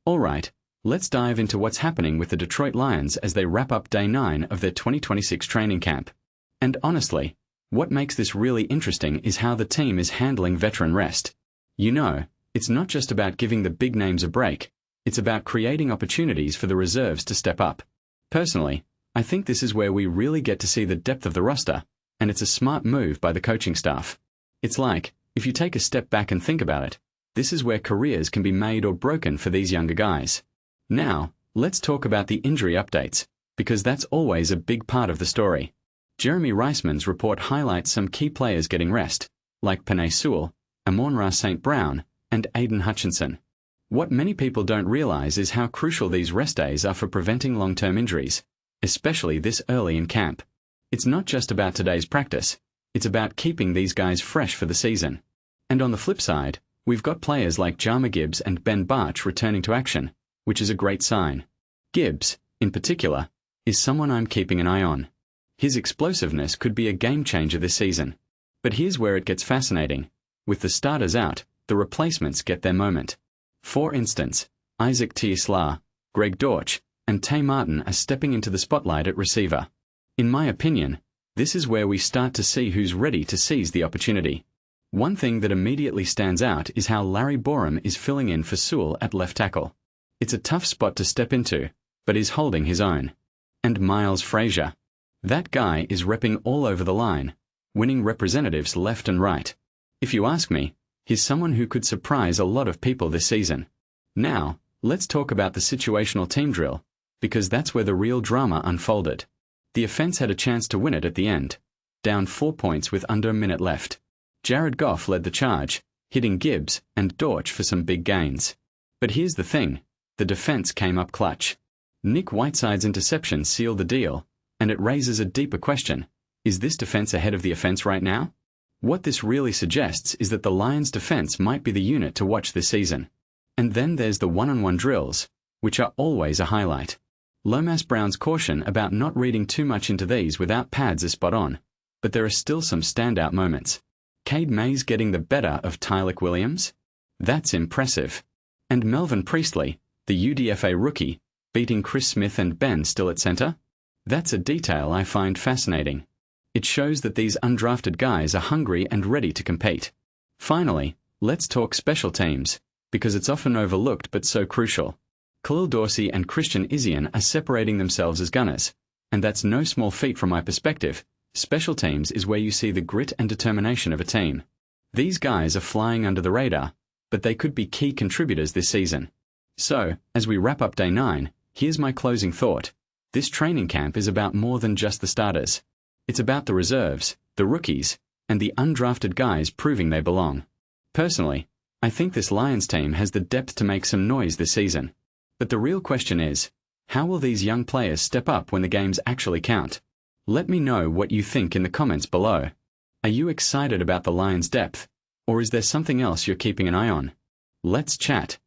Alright, let's dive into what's happening with the Detroit Lions as they wrap up day 9 of their 2026 training camp. And honestly, what makes this really interesting is how the team is handling veteran rest. You know, it's not just about giving the big names a break, it's about creating opportunities for the reserves to step up. Personally, I think this is where we really get to see the depth of the roster, and it's a smart move by the coaching staff. It's like, if you take a step back and think about it, this is where careers can be made or broken for these younger guys. Now, let's talk about the injury updates, because that's always a big part of the story. Jeremy Reisman's report highlights some key players getting rest, like Penei Sewell, Amon-Ra St and Aidan Hutchinson. What many people don't realize is how crucial these rest days are for preventing long-term injuries, especially this early in camp. It's not just about today's practice, it's about keeping these guys fresh for the season. And on the flip side, we've got players like Jahmyr Gibbs and Ben Bartch returning to action, which is a great sign. Gibbs, in particular, is someone I'm keeping an eye on. His explosiveness could be a game-changer this season. But here's where it gets fascinating. With the starters out, the replacements get their moment. For instance, Isaac Tiesla, Greg Dortch, and Tay Martin are stepping into the spotlight at receiver. In my opinion, this is where we start to see who's ready to seize the opportunity. One thing that immediately stands out is how Larry Borum is filling in for Sewell at left tackle. It's a tough spot to step into, but he's holding his own. And Miles Frazier. That guy is repping all over the line, winning representatives left and right. If you ask me, he's someone who could surprise a lot of people this season. Now, let's talk about the situational team drill, because that's where the real drama unfolded. The offense had a chance to win it at the end, down 4 points with under a minute left. Jared Goff led the charge, hitting Gibbs and Dortch for some big gains. But here's the thing, the defense came up clutch. Nick Whiteside's interception sealed the deal, and it raises a deeper question. Is this defense ahead of the offense right now? What this really suggests is that the Lions' defense might be the unit to watch this season. And then there's the one-on-one drills, which are always a highlight. Lomas Brown's caution about not reading too much into these without pads is spot on, but there are still some standout moments. Cade Mays getting the better of Tylik Williams? That's impressive. And Melvin Priestly, the UDFA rookie, beating Chris Smith and Ben Still at center? That's a detail I find fascinating. It shows that these undrafted guys are hungry and ready to compete. Finally, let's talk special teams, because it's often overlooked but so crucial. Khalil Dorsey and Christian Izien are separating themselves as gunners, and that's no small feat from my perspective. Special teams is where you see the grit and determination of a team. These guys are flying under the radar, but they could be key contributors this season. So, as we wrap up day 9, here's my closing thought. This training camp is about more than just the starters. It's about the reserves, the rookies, and the undrafted guys proving they belong. Personally, I think this Lions team has the depth to make some noise this season. But the real question is, how will these young players step up when the games actually count? Let me know what you think in the comments below. Are you excited about the Lions' depth, or is there something else you're keeping an eye on? Let's chat.